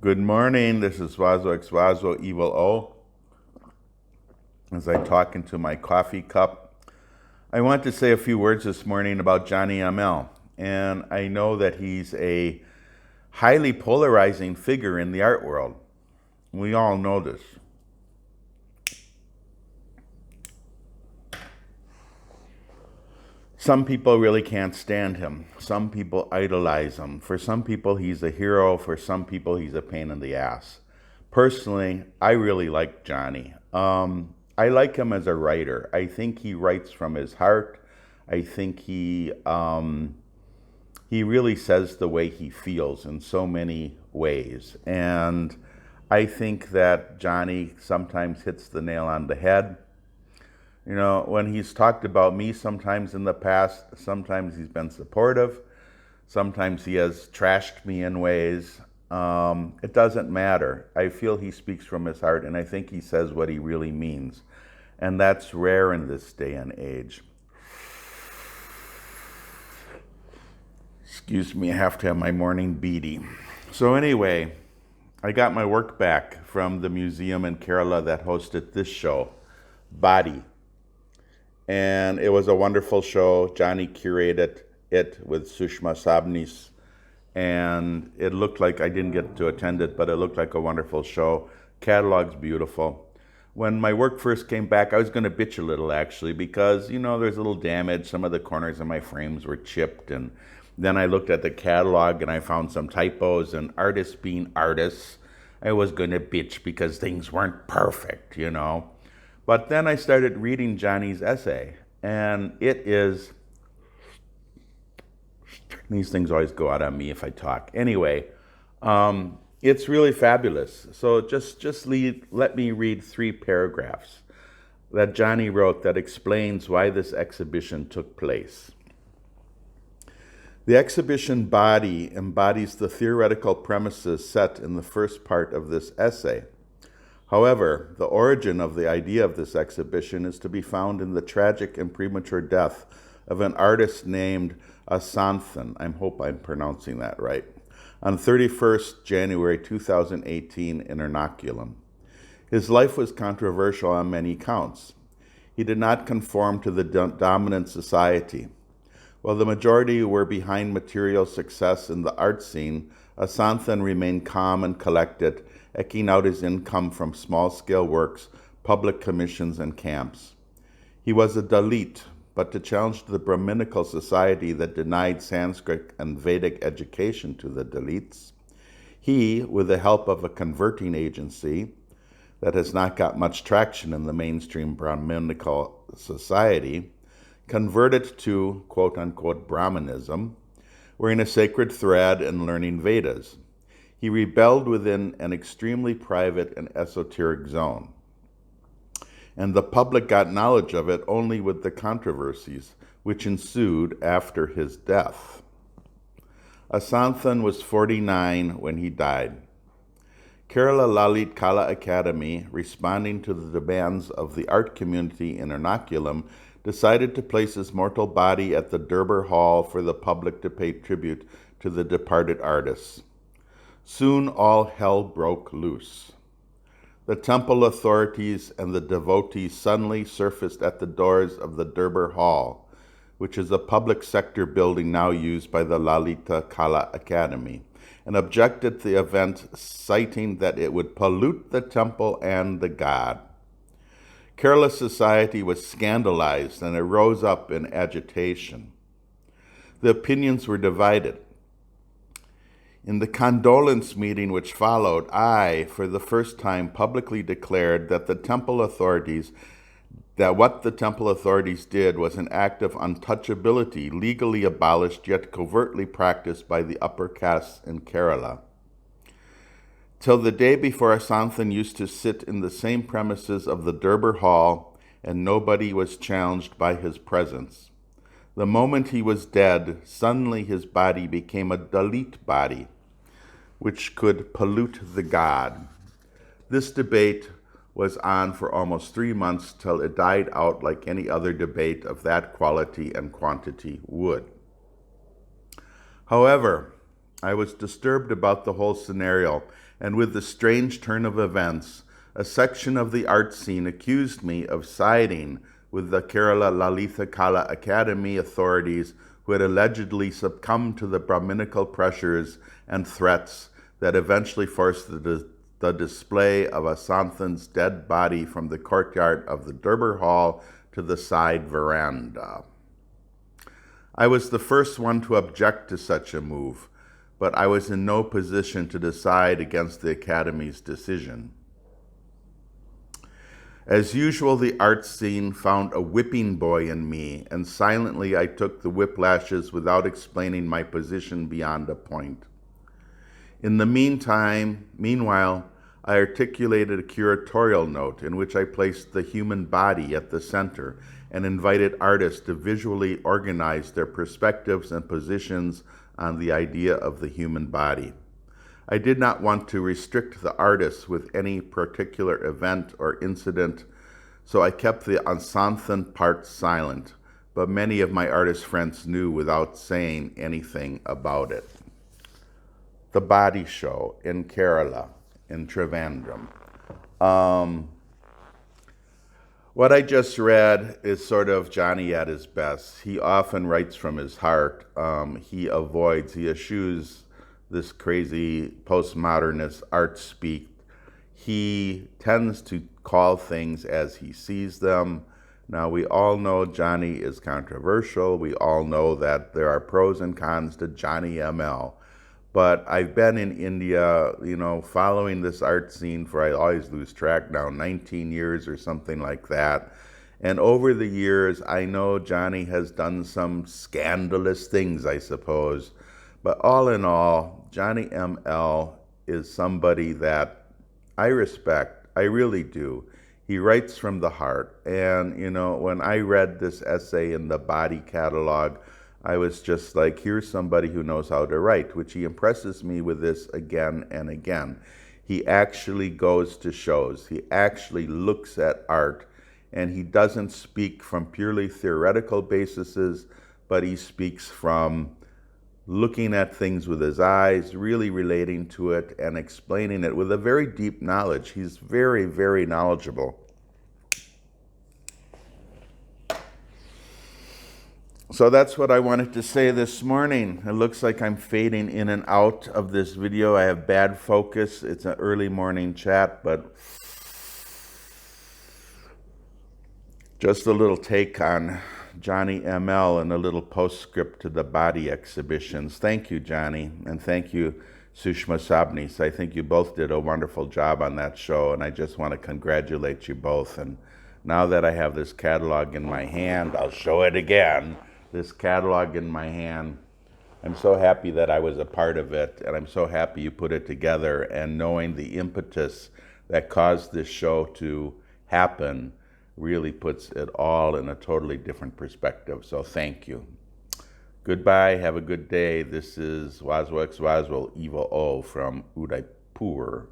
Good morning. This is Swazo X Swazo Evil O. As I talk into my coffee cup, I want to say a few words this morning about Johny ML. And I know that he's a highly polarizing figure in the art world. We all know this. Some people really can't stand him. Some people idolize him. For some people, he's a hero. For some people, he's a pain in the ass. Personally, I really like Johny. I like him as a writer. I think he writes from his heart. I think he really says the way he feels in so many ways. And I think that Johny sometimes hits the nail on the head. You know, when he's talked about me sometimes in the past, sometimes he's been supportive. Sometimes he has trashed me in ways. It doesn't matter. I feel he speaks from his heart, and I think he says what he really means. And that's rare in this day and age. Excuse me, I have to have my morning beady. So anyway, I got my work back from the museum in Kerala that hosted this show, Body. And it was a wonderful show. Johny curated it with Sushma Sabnis. And it looked like, I didn't get to attend it, but it looked like a wonderful show. Catalog's beautiful. When my work first came back, I was going to bitch a little, actually, because, you know, there's a little damage. Some of the corners of my frames were chipped. And then I looked at the catalog and I found some typos. And artists being artists, I was going to bitch because things weren't perfect, you know. But then I started reading Johny's essay, and it is, these things always go out on me if I talk. Anyway, it's really fabulous. So let me read 3 paragraphs that Johny wrote that explains why this exhibition took place. The exhibition Body embodies the theoretical premises set in the first part of this essay. However, the origin of the idea of this exhibition is to be found in the tragic and premature death of an artist named Asanthan, I hope I'm pronouncing that right, on 31st January 2018 in Ernakulam. His life was controversial on many counts. He did not conform to the dominant society. While the majority were behind material success in the art scene, Asanthan remained calm and collected, eking out his income from small-scale works, public commissions, and camps. He was a Dalit, but to challenge the Brahminical society that denied Sanskrit and Vedic education to the Dalits, he, with the help of a converting agency that has not got much traction in the mainstream Brahminical society, converted to quote-unquote Brahmanism, wearing a sacred thread and learning Vedas. He rebelled within an extremely private and esoteric zone. And the public got knowledge of it only with the controversies which ensued after his death. Asanthan was 49 when he died. Kerala Lalit Kala Academy, responding to the demands of the art community in Ernakulam, decided to place his mortal body at the Durbar Hall for the public to pay tribute to the departed artists. Soon all hell broke loose. The temple authorities and the devotees suddenly surfaced at the doors of the Durbar Hall, which is a public sector building now used by the Lalita Kala Academy, and objected to the event, citing that it would pollute the temple and the god. Kerala society was scandalized and it rose up in agitation. The opinions were divided. In the condolence meeting which followed, I, for the first time, publicly declared that what the temple authorities did was an act of untouchability, legally abolished yet covertly practiced by the upper castes in Kerala. Till the day before, Asanthan used to sit in the same premises of the Durbar Hall, and nobody was challenged by his presence. The moment he was dead, suddenly his body became a Dalit body, which could pollute the god. This debate was on for almost 3 months till it died out like any other debate of that quality and quantity would. However, I was disturbed about the whole scenario, and with the strange turn of events, a section of the art scene accused me of siding with the Kerala Lalitha Kala Academy authorities who had allegedly succumbed to the Brahminical pressures and threats that eventually forced the display of Asanthan's dead body from the courtyard of the Durbar Hall to the side veranda. I was the first one to object to such a move, but I was in no position to decide against the Academy's decision. As usual, the art scene found a whipping boy in me, and silently I took the whiplashes without explaining my position beyond a point. In the meanwhile, I articulated a curatorial note in which I placed the human body at the center and invited artists to visually organize their perspectives and positions on the idea of the human body. I did not want to restrict the artists with any particular event or incident, so I kept the Asanthan part silent, but many of my artist friends knew without saying anything about it. The Body Show in Kerala, in Trivandrum. What I just read is sort of Johny at his best. He often writes from his heart. He eschews this crazy postmodernist art speak. He tends to call things as he sees them. Now, we all know Johny is controversial. We all know that there are pros and cons to Johny ML. But I've been in India, following this art scene for, I always lose track now, 19 years or something like that. And over the years, I know Johny has done some scandalous things, I suppose. But all in all, Johny ML is somebody that I respect. I really do. He writes from the heart. And, when I read this essay in the Body catalog, I was just like, here's somebody who knows how to write, which he impresses me with this again and again. He actually goes to shows. He actually looks at art, and he doesn't speak from purely theoretical bases, but he speaks from looking at things with his eyes, really relating to it, and explaining it with a very deep knowledge. He's very, very knowledgeable. So that's what I wanted to say this morning. It looks like I'm fading in and out of this video. I have bad focus. It's an early morning chat, but just a little take on Johny ML and a little postscript to the Body exhibitions. Thank you, Johny, and thank you, Sushma Sabnis. I think you both did a wonderful job on that show, and I just want to congratulate you both. And now that I have this catalog in my hand, I'll show it again. This catalog in my hand. I'm so happy that I was a part of it, and I'm so happy you put it together, and knowing the impetus that caused this show to happen really puts it all in a totally different perspective. So thank you. Goodbye, have a good day. This is Waswa X Waswal Evil O from Udaipur.